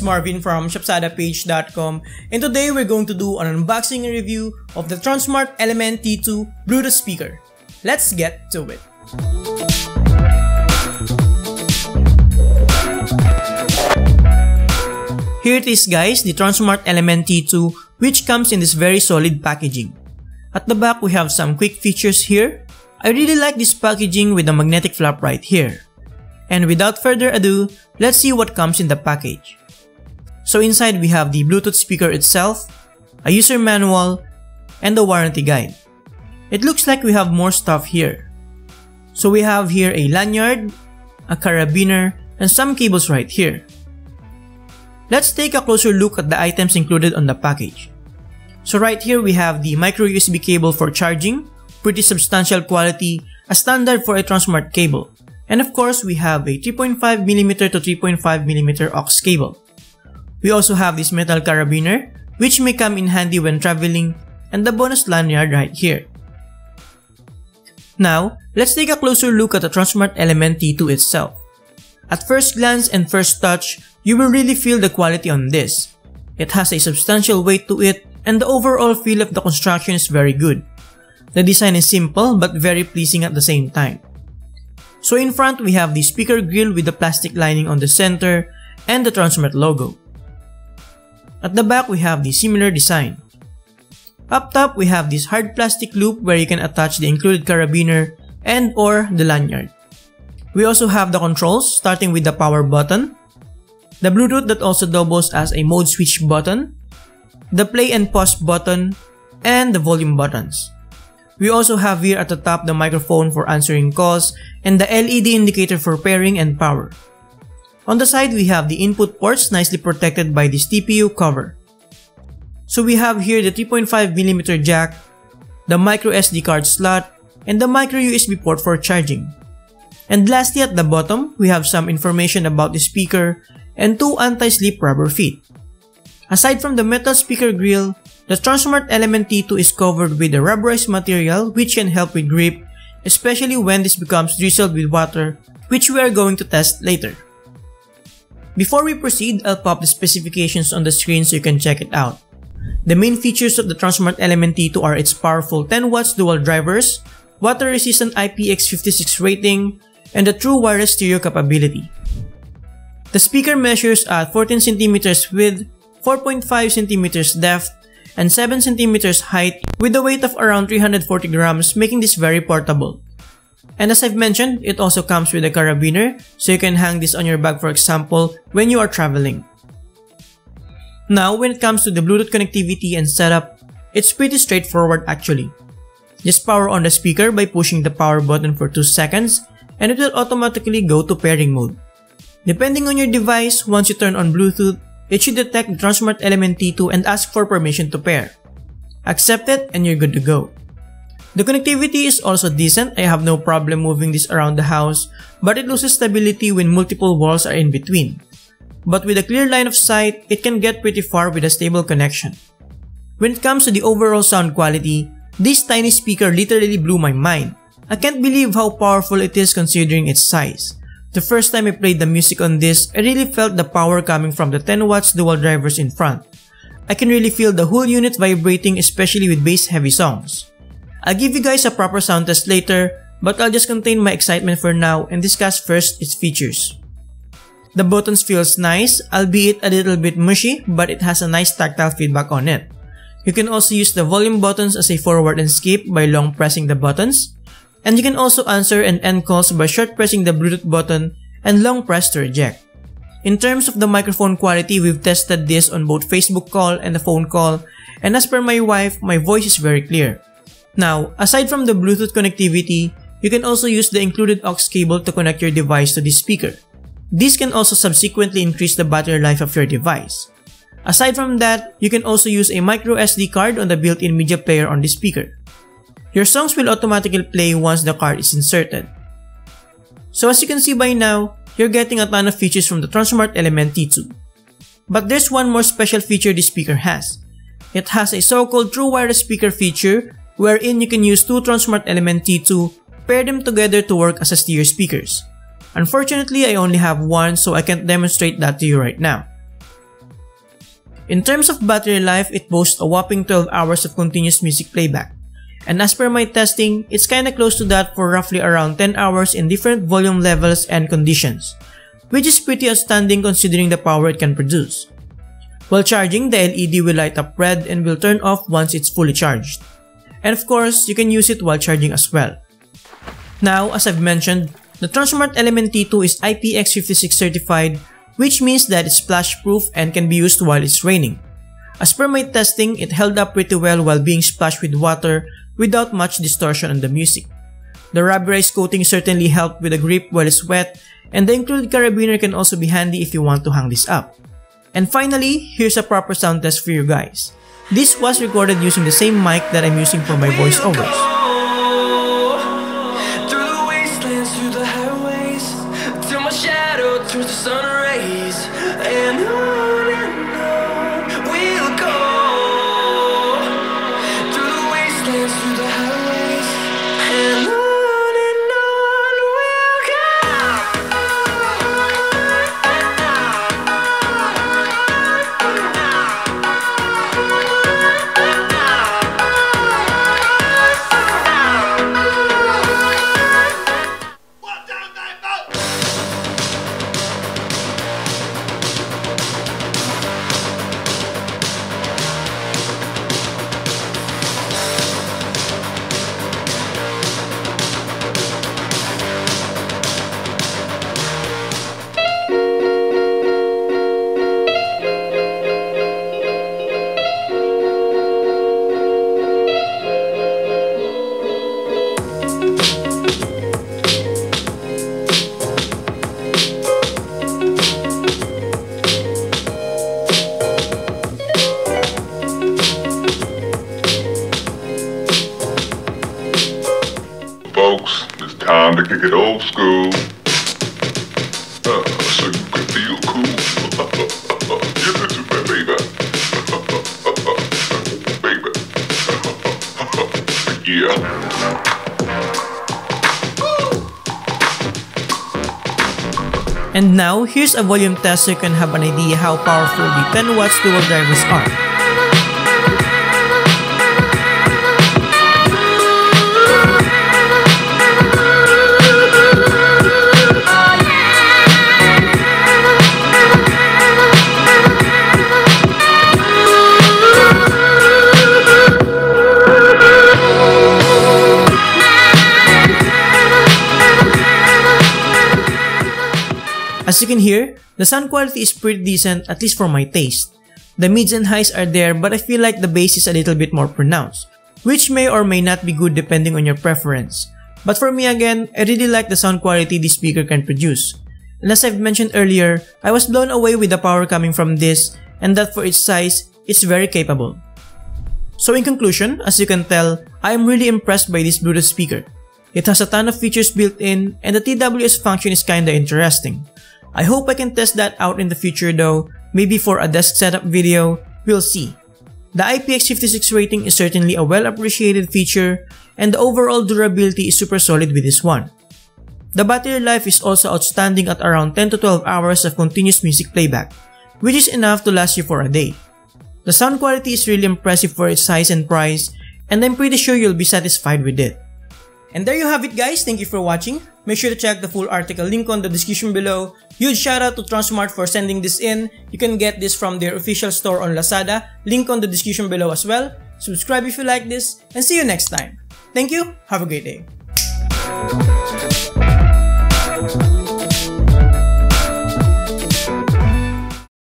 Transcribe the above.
Marvin from shopsadapage.com, and today we're going to do an unboxing and review of the Tronsmart Element T2 Bluetooth speaker. Let's get to it. Here it is guys, the Tronsmart Element T2, which comes in this very solid packaging. At the back we have some quick features here. I really like this packaging with the magnetic flap right here. And without further ado, let's see what comes in the package. So inside we have the Bluetooth speaker itself, a user manual, and the warranty guide. It looks like we have more stuff here. So we have here a lanyard, a carabiner, and some cables right here. Let's take a closer look at the items included on the package. So right here we have the micro USB cable for charging, pretty substantial quality, a standard for a Tronsmart cable. And of course, we have a 3.5mm to 3.5mm aux cable. We also have this metal carabiner, which may come in handy when traveling, and the bonus lanyard right here. Now, let's take a closer look at the Tronsmart Element T2 itself. At first glance and first touch, you will really feel the quality on this. It has a substantial weight to it, and the overall feel of the construction is very good. The design is simple but very pleasing at the same time. So in front, we have the speaker grill with the plastic lining on the center and the Tronsmart logo. At the back, we have the similar design. Up top, we have this hard plastic loop where you can attach the included carabiner and or the lanyard. We also have the controls, starting with the power button, the Bluetooth that also doubles as a mode switch button, the play and pause button, and the volume buttons. We also have here at the top the microphone for answering calls and the LED indicator for pairing and power. On the side, we have the input ports nicely protected by this TPU cover. So we have here the 3.5mm jack, the micro SD card slot, and the micro USB port for charging. And lastly at the bottom, we have some information about the speaker and two anti-slip rubber feet. Aside from the metal speaker grill, the Tronsmart Element T2 is covered with a rubberized material which can help with grip, especially when this becomes drizzled with water, which we are going to test later. Before we proceed, I'll pop the specifications on the screen so you can check it out. The main features of the Tronsmart Element T2 are its powerful 10 watts dual drivers, water-resistant IPX56 rating, and the true wireless stereo capability. The speaker measures at 14cm width, 4.5cm depth, and 7cm height with a weight of around 340 grams, making this very portable. And as I've mentioned, it also comes with a carabiner, so you can hang this on your bag for example when you are traveling. Now, when it comes to the Bluetooth connectivity and setup, it's pretty straightforward actually. Just power on the speaker by pushing the power button for 2 seconds, and it will automatically go to pairing mode. Depending on your device, once you turn on Bluetooth, it should detect the Tronsmart Element T2 and ask for permission to pair. Accept it and you're good to go. The connectivity is also decent. I have no problem moving this around the house, but it loses stability when multiple walls are in between. But with a clear line of sight, it can get pretty far with a stable connection. When it comes to the overall sound quality, this tiny speaker literally blew my mind. I can't believe how powerful it is considering its size. The first time I played the music on this, I really felt the power coming from the 10 watts dual drivers in front. I can really feel the whole unit vibrating, especially with bass heavy songs. I'll give you guys a proper sound test later, but I'll just contain my excitement for now and discuss first its features. The buttons feels nice, albeit a little bit mushy, but it has a nice tactile feedback on it. You can also use the volume buttons as a forward and skip by long pressing the buttons. And you can also answer and end calls by short pressing the Bluetooth button and long press to reject. In terms of the microphone quality, we've tested this on both Facebook call and the phone call, and as per my wife, my voice is very clear. Now, aside from the Bluetooth connectivity, you can also use the included aux cable to connect your device to the speaker. This can also subsequently increase the battery life of your device. Aside from that, you can also use a micro SD card on the built-in media player on the speaker. Your songs will automatically play once the card is inserted. So as you can see by now, you're getting a ton of features from the Tronsmart Element T2. But there's one more special feature this speaker has. It has a so-called true wireless speaker feature wherein you can use two Tronsmart Element T2, pair them together to work as a stereo speakers. Unfortunately, I only have one, so I can't demonstrate that to you right now. In terms of battery life, it boasts a whopping 12 hours of continuous music playback. And as per my testing, it's kinda close to that for roughly around 10 hours in different volume levels and conditions, which is pretty outstanding considering the power it can produce. While charging, the LED will light up red and will turn off once it's fully charged. And of course, you can use it while charging as well. Now, as I've mentioned, the Tronsmart Element T2 is IPX56 certified, which means that it's splash-proof and can be used while it's raining. As per my testing, it held up pretty well while being splashed with water without much distortion on the music. The rubberized coating certainly helped with the grip while it's wet, and the included carabiner can also be handy if you want to hang this up. And finally, here's a proper sound test for you guys. This was recorded using the same mic that I'm using for my voiceovers. Turns the sun rays, and on we'll go through the wastelands, through the highways, and on we'll go. Folks, it's time to kick it old school, so you can feel cool. Give it to me, baby. Baby. Yeah. And now, here's a volume test so you can have an idea how powerful the 10 watts dual drivers are. As you can hear, the sound quality is pretty decent, at least for my taste. The mids and highs are there, but I feel like the bass is a little bit more pronounced, which may or may not be good depending on your preference. But for me again, I really like the sound quality this speaker can produce. And as I've mentioned earlier, I was blown away with the power coming from this, and that for its size, it's very capable. So in conclusion, as you can tell, I am really impressed by this Bluetooth speaker. It has a ton of features built in, and the TWS function is kinda interesting. I hope I can test that out in the future though, maybe for a desk setup video, we'll see. The IPX56 rating is certainly a well appreciated feature, and the overall durability is super solid with this one. The battery life is also outstanding at around 10 to 12 hours of continuous music playback, which is enough to last you for a day. The sound quality is really impressive for its size and price, and I'm pretty sure you'll be satisfied with it. And there you have it guys, thank you for watching. Make sure to check the full article link on the description below. Huge shout out to Tronsmart for sending this in. You can get this from their official store on Lazada, link on the description below as well. Subscribe if you like this, and see you next time. Thank you, have a great day.